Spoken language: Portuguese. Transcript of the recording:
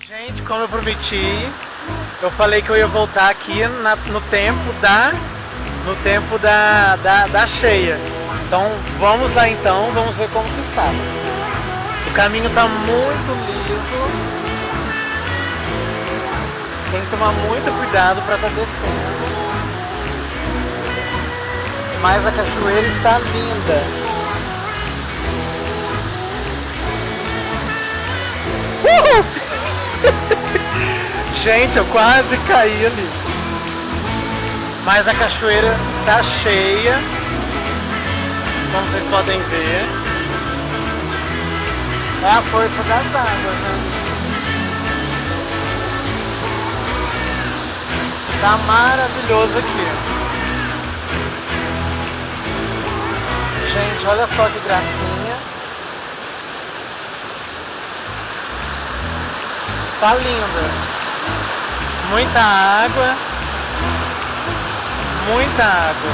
Gente, como eu prometi, eu falei que eu ia voltar aqui no tempo da cheia. Então vamos lá então, vamos ver como que está. O caminho está muito liso. Tem que tomar muito cuidado para estar descendo. Mas a cachoeira está linda. Gente, eu quase caí ali. Mas a cachoeira tá cheia, como vocês podem ver. É a força das águas, né? Tá maravilhoso aqui. Gente, olha só que gracinha. Tá lindo. Muita água. Muita água.